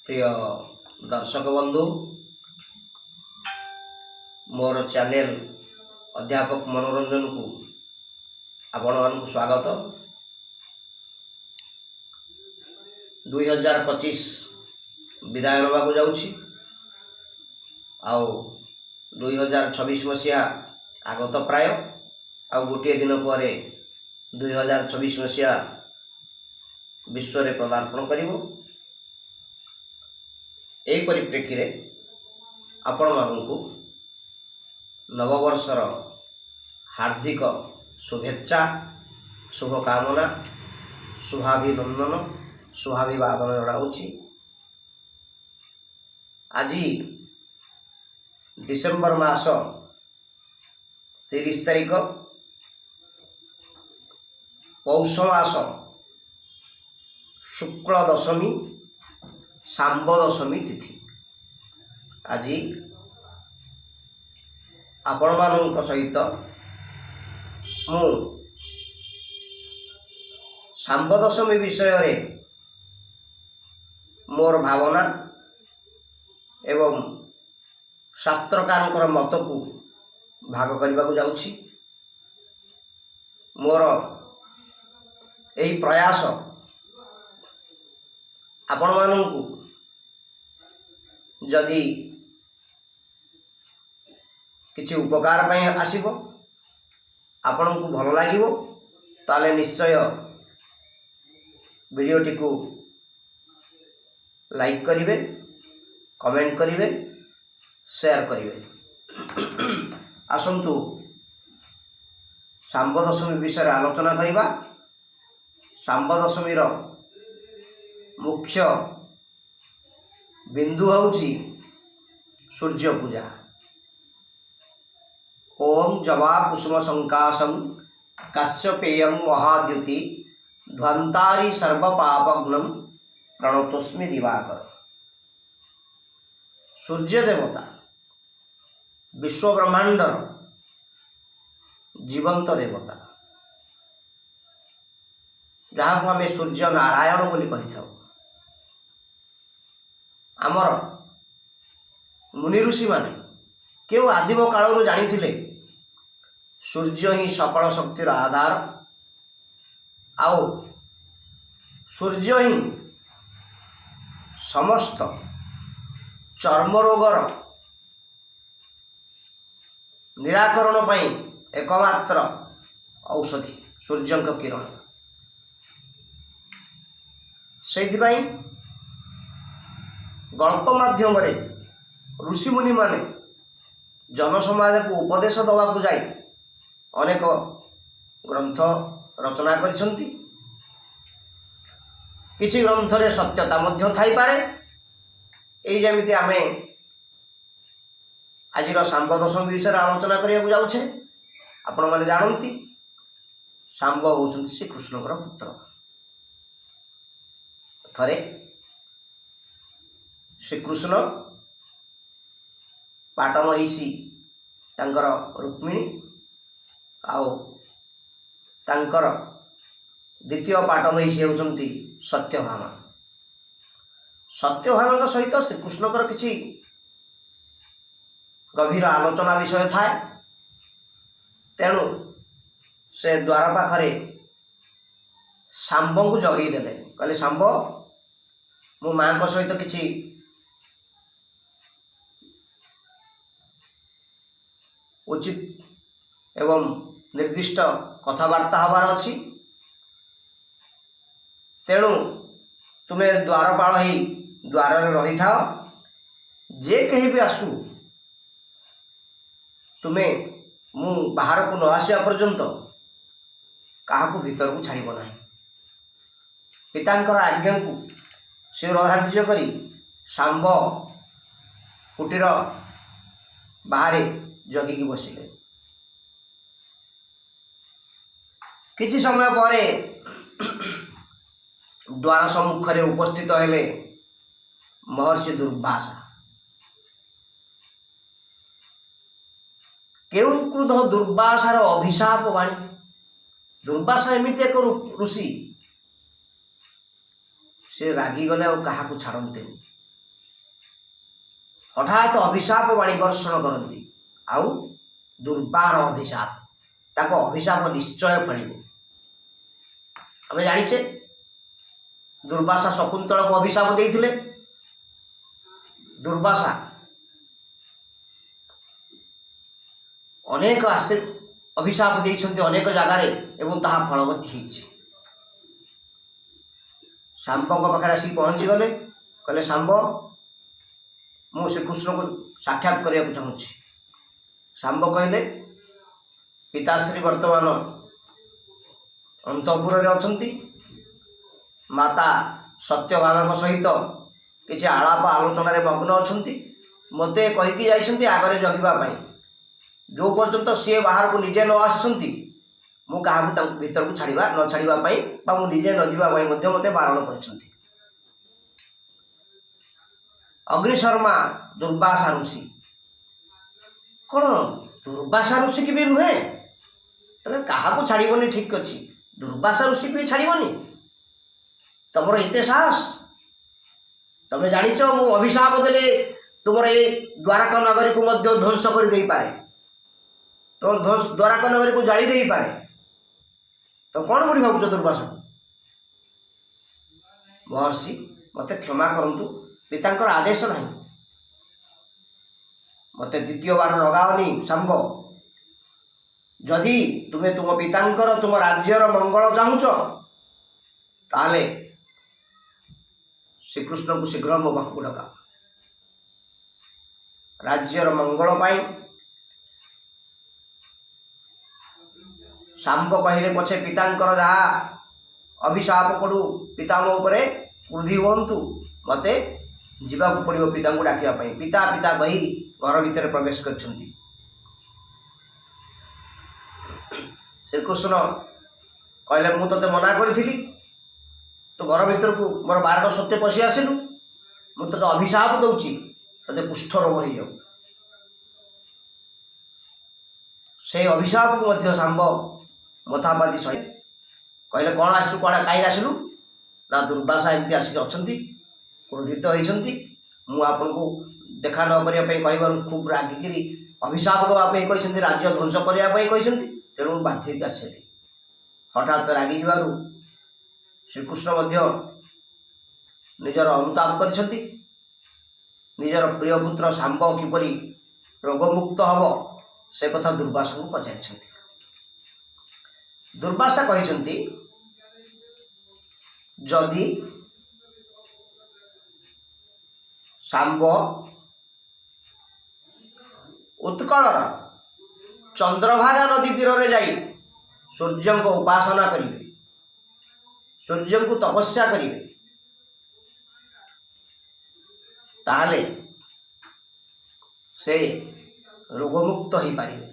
प्रिय दर्शक बंधु मोर चैनल अध्यापक मनोरंजन को आपण मान स्वागत। 2025 विदाय नवा को जाउछि आउ 2026 मसीहा आगत प्राय आउ गोटे दिन पर 2026 मसीहा विश्व रे पदार्पण करिवो। एही परिप्रेक्षी रे आपण मानकु नववर्षर हार्दिक शुभेच्छा शुभकामना शुभाभिनंदन शुभाभिवादन जनाऊँगी। आज डिसेम्बर मास 30 तारिख पौष मास शुक्ल दशमी सांब दशमी तिथि। आज आपण मानक सहित मु सांब दशमी विषय रे मोर भावना एवं शास्त्रकार मत को भाग करने को जाउछि। मोर यही प्रयास आपण मानकु जदि किसी उपकार पई आसीबो आपण को भल लागिबो ताले निश्चय वीडियोटी को लाइक करिवे कमेंट करिवे शेयर करिवे। आसंतु सांब दशमी विषय आलोचना करिबा। सांब दशमी रो मुख्य बिंदु होउछि सूर्य पूजा। ओम जवा कुसुम संकाशम काश्यपेयं महाद्युति ध्वंतारी सर्व पापग्नम प्रणतोस्मि दिवाकर। सूर्य देवता विश्व ब्रह्मांडर जीवंत देवता जहाँ को आम सूर्य नारायण बोली कही था। आमर मुनि ऋषि माने क्यों आदिम कालरू जानी सूर्य ही सकल शक्तिर आधार आओ सूर्य ही समस्त चर्म रोगर निराकरण पई एकमात्र औषधि सूर्य किरण। से गल्प माध्यम ऋषि मुनि माने जनसमाज को उपदेश दवा को जाई अनेक ग्रंथ रचना करिसंती। किछि ग्रंथ रे सत्यता मध्य थाई पारे। एई जेमिति आमे आजिर सांब दशमी विषय आलोचना करिया को जाउछे। आपण माने जानंती सांब होउछंती श्री कृष्णकर पुत्र। थरे श्री कृष्ण पाट महिषी तांकर रुक्मिणी आउ तांकर द्वितीय पाट महिषी होउछंती सत्यभामा। सत्यभामा सहित श्री कृष्णकर किछि गभीर आलोचना विषय थाए। तेणु से द्वार पाखरे सांब को जगई देले कहले सांब मो मां को सहित किछि उचित एवं निर्दिष्ट कथबार्ता हबार अछि। तेणु तुम्हें द्वारपाल ही द्वार रही था जे कहीं भी आसू तुम्हें मु बाहर को न आसिया पर्यंत क्या भीतर को छाड़ब ना। पितांकर आज्ञा को शिरोधार्य करी सांब कुटीर बाहर जगिकी बसिले। किछि समय परे द्वार सम्मुख रे उपस्थित हेले महर्षि दुर्वासा। केउं क्रोध दुर्वासार अभिशाप वाणी। दुर्वासा एमिति एक ऋषि से रागी गले और क्या छाड़ते हठात अभिशाप बाणी वर्षण करती आउ दुर्बार अभिशाप ताको अभिशाप निश्चय फल। आम जाचे दुर्वासा शकुंतला को अभिशाप देइथिले। दुर्वासा अनेक अभिशाप देइछन्ति अनेक जगार एवं ताहा फलवती होइछि। शांब पाखे आसिक पहुँची गले कहले शांब मु श्रीकृष्ण को साक्षात करने चाहूँगी। शांब कहले पिताश्री वर्तमान अंतपुर अछंती माता सत्यभामा सहित किसी आलाप आलोचन मग्न अछंती मते कहीकि जाइछंती आगरे जगिबा जो पर्यंत सी बाहर को निजे न आसछंती मु क्या भीतर को छाड़ा न छाड़ा मुझे न जावाई मते बारण कर। अग्निशर्मा दुर्वासा ऋषि कौन दुर्वासा ऋषि की भी नुहे तुम क्या छाड़बनी ठीक अच्छे दुर्वासा ऋषि को छाड़बनी तुम एत साहस तुम जाच मु अभिशाप देले तुम ये द्वारका नगरी को ध्वंस कर दे पारे तो द्वारका नगरी को जाली दे पारे तो कौन बोली भावुच दुर्वासा महर्षि मत क्षमा करंतु पितांकर आदेश नहीं मत द्वितीय बार लगाओनी शांब जदि तुम्हें तुम पितांकर तुम राज्यर मंगल चाहूच ताले श्रीकृष्ण को शीघ्र मो पाखक डका राज्यर मंगल पाई शांब कहले पछे पितांकर जहा अभिशाप पड़ू पिता मो उपरे क्रोधी हुंतु मते जीवा को पड़ो पिता को डाकिया पिता पिता कही घर भितर प्रवेश कर। श्रीकृष्ण कहले मु ते मना करी तो घर भीतर को मोर 12 सत्य पशि आसिलु मु ते अभिशाप दौची ते कुष्ठ रोग हो जाऊ से अभिशाप को शांब मथापाती सही कहले कौन आसु कड़ा कहीं आसिलु ना दुर्वासा एमती आसिक अच्छा क्रोधित होती मुझे को देखा न करने कह खूब रागिकी अभिशाप देवाई कहते राज्य ध्वंस करने कहते तेणु बाध्य आसली हठात रागी जारू श्रीकृष्ण निजर अनुताप कर निजर प्रिय पुत्र शांब किपरि रोगमुक्त हम से कथा दुर्वासा को पचारि। दुर्वासा कहते जदि शांब उत्कल चंद्रभागा नदी तीर रे जाई सूर्य को उपासना करिवे सूर्य को तपस्या करिवे ताले से रोगमुक्त हो पारिबे।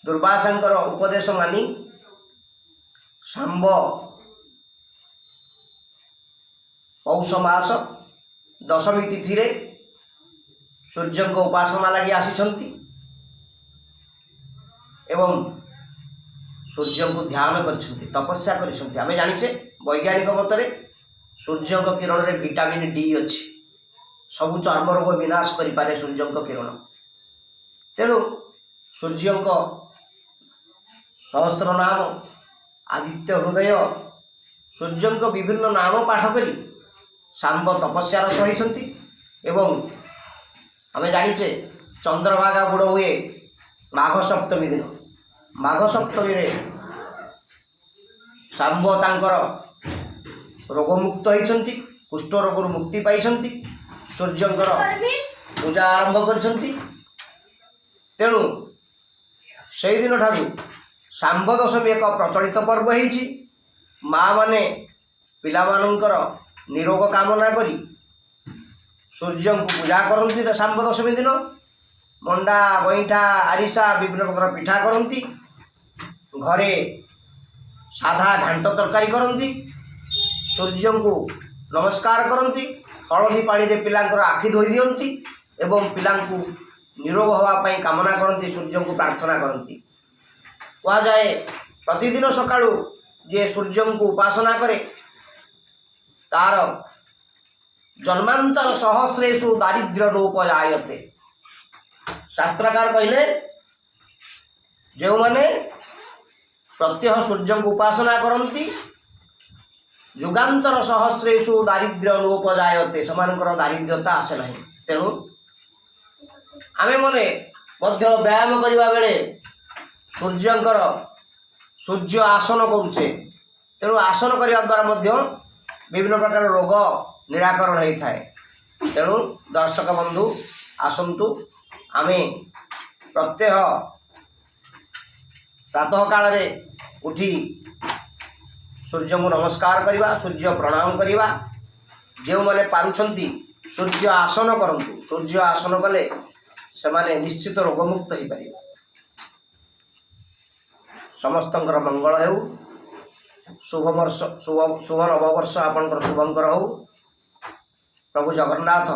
दुर्वासांकर उपदेश मानी शांब पौष मास दशमी तिथि रे सूर्य को उपासना लगी आसी एवं सूर्य को ध्यान कर तपस्या कर। आम जाचे वैज्ञानिक मत सूर्य किरण रे विटामिन डी अच्छी सबु चर्म रोग विनाश करें सूर्य किरण तेणु सूर्य सहस्र नाम आदित्य हृदय सूर्य विभिन्न नाम पाठ करी शांब तपस्यारत होती एवं आम जाचे चंद्रभागा बुड़ हुए माघ सप्तमी दिन माघ सप्तमी रे शांब तांकर रोगमुक्त होती कुष्ठ रोग मुक्ति पाई सूर्यंकर पूजा आरंभ कर। तेणु से दिन ठारू शांब दशमी एक प्रचलित पर्व होती माँ माने पिलामानंकर निरोग कामना करी सूर्य को पूजा करती शांब दशमी दिन मंडा गईठा आरिसा विभिन्न प्रकार पिठा करती घरे साधा घांट तरकारी करती सूर्य को नमस्कार करती हलदी पानी रे पिलांकर आखि धोई दियंती एवं पिलांकु निरोग होवाई कामना करती सूर्य को प्रार्थना करती। कह जाए प्रतिदिन सकाळु जे सूर्य को उपासना करे तार जन्मांतर सहस्रेषु दारिद्र्य नोपजायते। शास्त्रकार कहले जो माने प्रत्यह सूर्य को उपासना करती युगांतर सहस्रेषु दारिद्र्य नोपजायते सेमानकर दारिद्र्यता आसे ना। तेणु आमे मने मध्य व्यायाम करने बेले सूर्यंकर सूर्य आसन करुचे। तेणु आसन करने द्वारा मध्य विभिन्न प्रकार रोग निराकरण होता है। तेणु दर्शक बंधु आसंतु आमे प्रत्यह प्रातः काल रे उठी सूर्य को नमस्कार करवा, सूर्य प्रणाम करवा। जो माने पारुछंती सूर्य आसन करंतु। सूर्य आसन कले से माने निश्चित रोगमुक्त हो पार। समस्तंकर मंगल हेउ। शुभ वर्ष शुभ नववर्ष आपणकर शुभंकर हो। प्रभु जगन्नाथ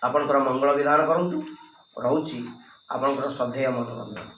आपणकर मंगल विधान करंतु। रहउछि आपणकर श्रद्धेय मनोरंजन।